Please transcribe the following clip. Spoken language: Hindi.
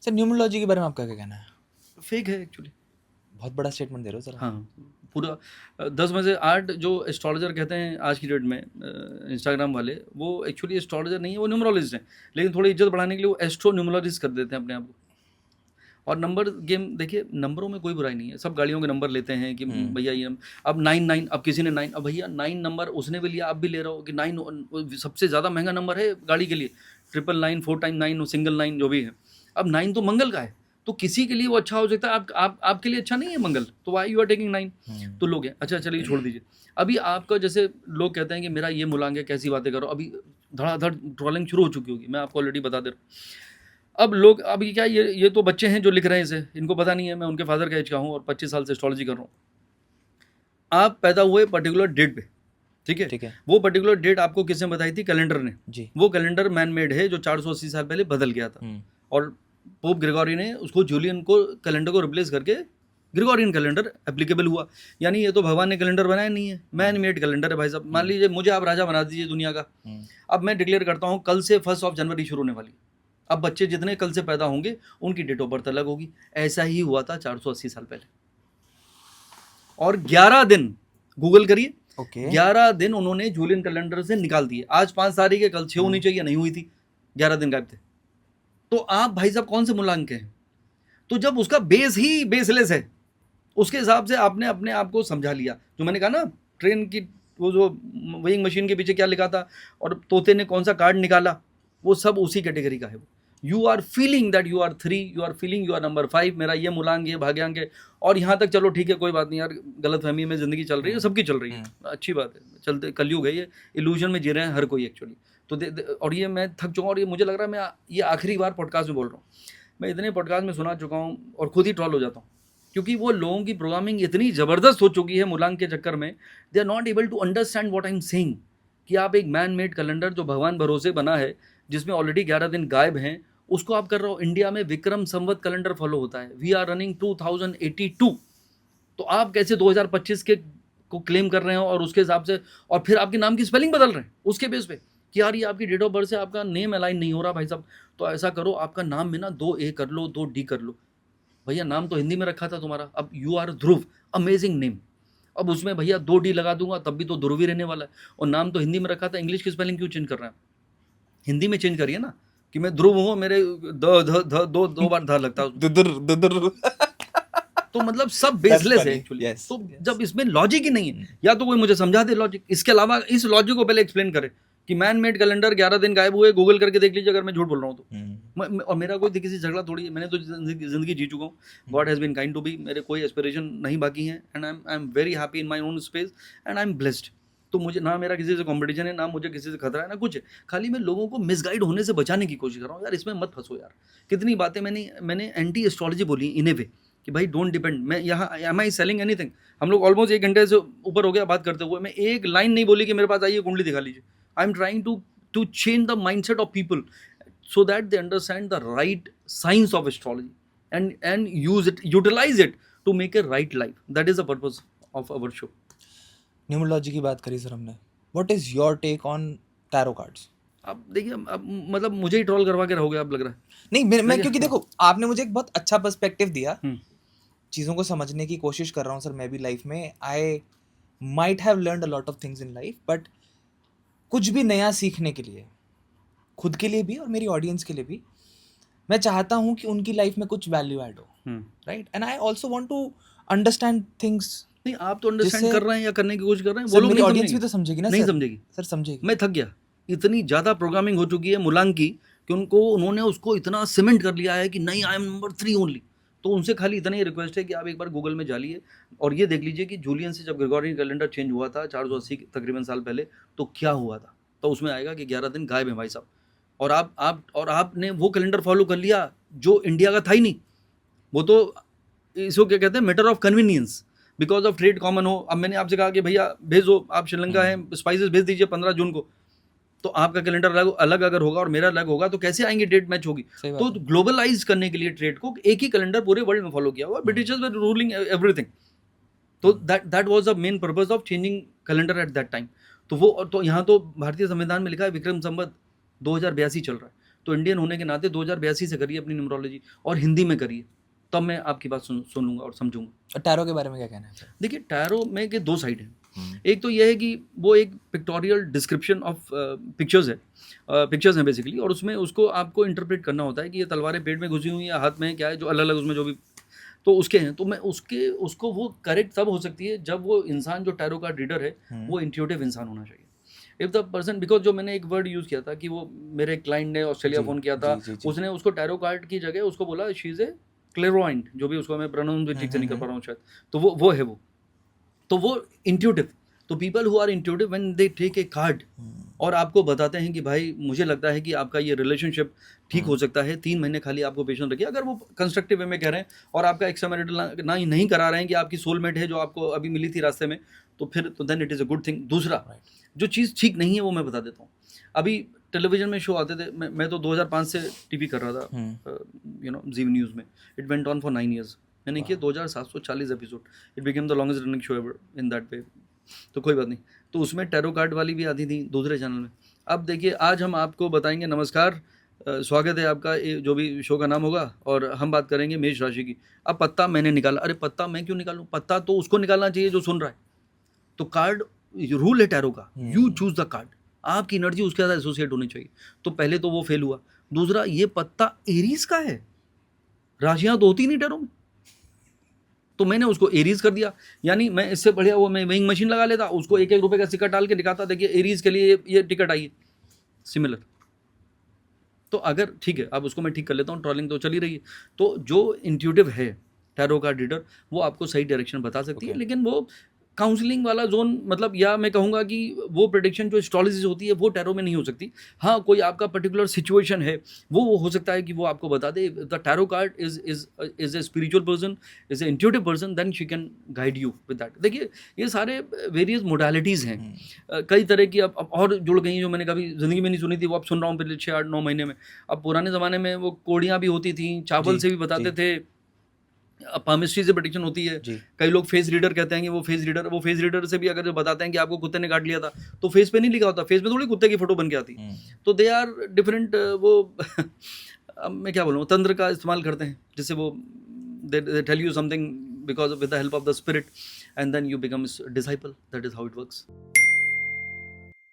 सर न्यूमरोलॉजी के बारे में आपका क्या कहना है? फेक है एक्चुअली। बहुत बड़ा स्टेटमेंट दे रहे हो सर। हाँ, पूरा 10 में से 8 जो एस्ट्रोलॉजर कहते हैं आज की डेट में इंस्टाग्राम वाले, वो एक्चुअली एस्ट्रोलॉजर नहीं है, वो न्यूमरोलॉजिस्ट हैं। लेकिन थोड़ी इज्जत बढ़ाने के लिए वो एस्ट्रो न्यूमरोलॉजिस्ट कर देते हैं अपने आप को। और नंबर गेम देखिए, नंबरों में कोई बुराई नहीं है, सब गाड़ियों के नंबर लेते हैं कि भैया ये अब 9 अब किसी ने 9, अब भैया 9 नंबर उसने भी लिया, आप भी ले रहे हो कि 9 सबसे ज़्यादा महंगा नंबर है गाड़ी के लिए, 999 4 टाइम 9 सिंगल 9 जो भी है। अब 9 तो मंगल का है, तो किसी के लिए वो अच्छा हो सकता है, आपके लिए अच्छा नहीं है मंगल, तो वाई यू आर टेकिंग 9। तो लोग हैं, अच्छा चलिए छोड़ दीजिए। अभी आपका जैसे लोग कहते हैं कि मेरा ये मूलांक है, कैसी बातें करो, अभी धड़ाधड़ ट्रोलिंग शुरू हो चुकी होगी, मैं आपको ऑलरेडी बता दे रहा हूँ। अब लोग अभी क्या, ये तो बच्चे हैं जो लिख रहे हैं इसे, इनको पता नहीं है मैं उनके फादर का एज का हूँ और 25 साल से एस्ट्रोलॉजी कर रहा हूँ। आप पैदा हुए पर्टिकुलर डेट पे, ठीक है, वो पर्टिकुलर डेट आपको किसने बताई थी? कैलेंडर ने जी। वो कैलेंडर मैन मेड है जो 480 साल पहले बदल गया था, और पोप ग्रेगोरी ने उसको जूलियन को कैलेंडर को रिप्लेस करके ग्रेगोरियन कैलेंडर एप्लीकेबल हुआ। यानी ये तो भगवान ने कैलेंडर बनाया नहीं है, मैन मेड कैलेंडर है भाई साहब। मान लीजिए मुझे आप राजा बना दीजिए दुनिया का, अब मैं डिक्लेयर करता हूँ कल से 1 जनवरी शुरू होने वाली। अब बच्चे जितने कल से पैदा होंगे उनकी डेट ऑफ बर्थ अलग होगी। ऐसा ही हुआ था 480 साल पहले। और 11 दिन गूगल करिए, 11 दिन उन्होंने जूलियन कैलेंडर से निकाल दिए। आज 5 तारीख है, कल 6 होनी चाहिए, नहीं हुई थी, 11 दिन गायब थे। तो आप भाई साहब कौन से मूलांक के हैं? तो जब उसका बेस ही बेसलेस है, उसके हिसाब से आपने अपने आप को समझा लिया। जो मैंने कहा ना, ट्रेन की वो जो वेइंग मशीन के पीछे क्या लिखा था और तोते ने कौन सा कार्ड निकाला, वो सब उसी कैटेगरी का है। वो you are feeling that you are 3, you are feeling you are number 5, मेरा ये मूलांक, ये भाग्यांक है। और यहाँ तक चलो ठीक है, कोई बात नहीं यार, गलतफहमी में ज़िंदगी चल रही है, सबकी चल रही है, अच्छी बात है, चलते कलयुग है, ये इल्यूजन में जी रहे हैं हर कोई एक्चुअली। तो और ये मैं थक चुका हूँ, और ये मुझे लग रहा है मैं ये आखिरी बार पॉडकास्ट में बोल रहा हूँ। मैं इतने पॉडकास्ट में सुना चुका हूँ और खुद ही ट्रॉल हो जाता हूँ, क्योंकि वो लोगों की प्रोग्रामिंग इतनी ज़बरदस्त हो चुकी है मूलांक के चक्कर में, they are not able to understand what I am saying. कि आप एक मैन मेड कैलेंडर जो भगवान भरोसे बना है, जिसमें ऑलरेडी 11 दिन गायब हैं, उसको आप कर रहे हो। इंडिया में विक्रम संवत कैलेंडर फॉलो होता है, वी आर रनिंग 2082। तो आप कैसे 2025 के को क्लेम कर रहे हो और उसके हिसाब से, और फिर आपके नाम की स्पेलिंग बदल रहे हैं उसके बेस पे कि यार ये आपकी डेट ऑफ बर्थ से आपका नेम अलाइन नहीं हो रहा भाई साहब। तो ऐसा करो, आपका नाम में ना 2 A कर लो, 2D कर लो। भैया नाम तो हिंदी में रखा था तुम्हारा, अब you are Dhruv, amazing name. अब उसमें भैया 2D लगा दूंगा तब भी तो ध्रुव ही रहने वाला है। और नाम तो हिंदी में रखा था, इंग्लिश की स्पेलिंग क्यों चेंज कर रहे हैं? हिंदी में चेंज करिए ना, कि मैं ध्रुव हूँ, मेरे दो बार ध लगता है। तो मतलब सब बेसलेस है एक्चुअली। तो जब इसमें लॉजिक ही नहीं है, या तो कोई मुझे समझा दे लॉजिक, इसके अलावा इस लॉजिक को पहले एक्सप्लेन करे कि मैन मेड कैलेंडर 11 दिन गायब हुए, गूगल करके देख लीजिए अगर मैं झूठ बोल रहा हूँ तो। और मेरा कोई किसी झगड़ा थोड़ी है, मैंने तो जिंदगी जी चुका हूँ, God has been kind to be, मेरे कोई एस्पिरेशन नहीं बाकी है, and I am very happy in my own space, and I am blessed. तो मुझे ना मेरा किसी से कंपटीशन है, ना मुझे किसी से खतरा है, ना कुछ है। खाली मैं लोगों को मिसगाइड होने से बचाने की कोशिश कर रहा हूँ। यार इसमें मत फंसो यार। कितनी बातें मैंने एंटी एस्ट्रोलॉजी बोली इन ए वे कि भाई डोंट डिपेंड। मैं यहाँ एम आई सेलिंग एनीथिंग? हम लोग ऑलमोस्ट 1 घंटे से ऊपर हो गया बात करते हुए, मैं एक लाइन नहीं बोली कि मेरे पास आइए कुंडली दिखा लीजिए। I am trying to change the mindset of people so that they understand the right science of astrology and utilize it to make a right life. That is the purpose of our show. Numerology की बात करी सर हमने, what is your take on tarot cards? अब देखिए, अब मतलब मुझे ही ट्रोल करवा के रहोगे आप, लग रहा है। नहीं, मैं क्योंकि देखो आपने मुझे एक बहुत अच्छा पर्सपेक्टिव दिया, चीज़ों को समझने की कोशिश कर रहा हूँ सर मैं भी लाइफ में। I might have learned a lot of things in life, but कुछ भी नया सीखने के लिए, खुद के लिए भी और मेरी ऑडियंस के लिए भी, मैं चाहता हूँ कि उनकी लाइफ में कुछ वैल्यू ऐड हो, right? And I also want to understand things. नहीं, आप तो अंडरस्टैंड कर रहे हैं या करने की कोशिश कर रहे हैं, वो लोग मेरी ऑडियंस भी तो समझेगी ना। नहीं समझेगी सर, समझेगी। मैं थक गया, इतनी ज़्यादा प्रोग्रामिंग हो चुकी है मूलांक की कि उन्होंने उसको इतना सीमेंट कर लिया है कि नहीं, आई एम नंबर 3 ओनली। तो उनसे खाली इतना ही रिक्वेस्ट है कि आप एक बार गूगल में जाइए और ये देख लीजिए कि जूलियन से जब ग्रेगोरियन कैलेंडर चेंज हुआ था 480 तकरीबन साल पहले, तो क्या हुआ था। तो उसमें आएगा कि 11 दिन गायब है भाई साहब। और आपने वो कैलेंडर फॉलो कर लिया जो इंडिया का था ही नहीं। वो तो इसको क्या कहते हैं, matter of convenience, because of trade common हो। अब मैंने आपसे कहा कि भैया भेजो, आप श्रीलंका है, स्पाइसेस भेज दीजिए 15 जून को, तो आपका कैलेंडर अलग अगर होगा और मेरा अलग होगा तो कैसे आएंगे, डेट मैच होगी। तो ग्लोबलाइज करने के लिए ट्रेड को एक ही कैलेंडर पूरे वर्ल्ड में फॉलो किया हुआ, ब्रिटिशर्स वर रूलिंग एवरीथिंग। तो that was the main purpose of changing calendar at that time. तो वो तो यहाँ तो भारतीय संविधान में लिखा है विक्रम संवत 2082 चल रहा है। तो इंडियन होने के नाते 2082 से करिए अपनी न्यूमरोलॉजी, और हिंदी में करिए, तब मैं आपकी बात सुन लूँगा और समझूंगा। और टैरो के बारे में क्या कहना है सर? देखिए, टैरो में के 2 साइड हैं। एक तो यह है कि वो एक पिक्टोरियल डिस्क्रिप्शन ऑफ पिक्चर्स हैं बेसिकली, और उसमें उसको आपको इंटरप्रेट करना होता है कि ये तलवारें पेट में घुसी हुई या हाथ में क्या है, जो अलग अलग उसमें जो भी तो उसके हैं। तो मैं उसको वो करेक्ट तब हो सकती है जब वो इंसान जो टैरो कार्ड रीडर है वो इंट्यूटिव इंसान होना चाहिए। इफ द पर्सन, बिकॉज जो मैंने एक वर्ड यूज़ किया था कि वो मेरे क्लाइंट ने ऑस्ट्रेलिया फ़ोन किया था, उसने उसको टैरो कार्ड की जगह उसको बोला शी इज़ ए क्लेरोइंट, जो भी उसको मैं प्रोनाउंस भी ठीक से नहीं कर पा रहा हूँ शायद, तो वो है वो, तो वो इंट्यूटिव। तो people who are intuitive when they take a card और आपको बताते हैं कि भाई मुझे लगता है कि आपका ये रिलेशनशिप ठीक हो सकता है, 3 महीने खाली आपको पेशेंस रखिए, अगर वो कंस्ट्रक्टिव वे में कह रहे हैं और आपका एक्स्ट्रा मैरिटल ना ही नहीं करा रहे हैं कि आपकी सोलमेट है जो आपको अभी मिली थी रास्ते में, तो फिर तो then it is a good thing. दूसरा जो चीज़ ठीक नहीं है वो मैं बता देता हूँ। अभी टेलीविजन में शो आते थे, मैं तो 2005 से टीवी कर रहा था, जी न्यूज़ में। It went on for 9 years, मैंने किया 2740 episode. It became the longest running show ever in that way. तो कोई बात नहीं, तो उसमें टैरो कार्ड वाली भी आती थी दूसरे चैनल में। अब देखिए, आज हम आपको बताएंगे, नमस्कार, स्वागत है आपका, जो भी शो का नाम होगा, और हम बात करेंगे मेष राशि की। अब पत्ता मैंने निकाला, अरे पत्ता मैं क्यों निकालूं, पत्ता तो उसको निकालना चाहिए जो सुन रहा है। तो कार्ड रूल है टैरो का, यू चूज द कार्ड, आपकी एनर्जी उसके साथ एसोसिएट होनी चाहिए। तो पहले तो वो फेल हुआ। दूसरा, ये पत्ता एरीज का है, राशियां तो होती नहीं टैरो में, तो मैंने उसको एरीज कर दिया। यानी मैं इससे बढ़िया वो मैं वेइंग मशीन लगा लेता, उसको 1-1 रुपए का सिक्का डाल के दिखाता, देखिए एरीज के लिए ये टिकट आई है सिमिलर। तो अगर ठीक है, अब उसको मैं ठीक कर लेता हूँ, ट्रॉलिंग तो चली रही है। तो जो इंट्यूटिव है टैरो का रीडर, वो आपको सही डायरेक्शन बता सकती है, लेकिन वो काउंसलिंग वाला जोन, मतलब, या मैं कहूँगा कि वो प्रेडिक्शन जो एस्ट्रोलॉजी होती है वो टैरो में नहीं हो सकती। हाँ, कोई आपका पर्टिकुलर सिचुएशन है, वो हो सकता है कि वो आपको बता दे। The tarot card is a spiritual person, is a intuitive person, then she can guide you with that. देखिए, ये सारे वेरियस मोडालिटीज़ हैं, कई तरह की अब और जुड़ गई, जो मैंने कभी ज़िंदगी में नहीं सुनी थी, वो अब सुन रहा हूँ पिछले 6-8-9 महीने में। अब पुराने ज़माने में वो कोड़ियाँ भी होती थी, चावल से भी बताते थे, पामिस्ट्री से प्रेडिक्शन होती है। कई लोग फेस रीडर कहते हैं कि वो फेस रीडर से भी अगर जो बताते हैं कि आपको कुत्ते ने काट लिया था, तो फेस पे नहीं लिखा होता, फेस पे थोड़ी कुत्ते की फोटो बन के आती। तो दे आर डिफरेंट, वो अब मैं क्या बोलूँ, तंत्र का इस्तेमाल करते हैं, जिससे वो they tell you something because with the help of the spirit, and then you become disciple. That is how it works.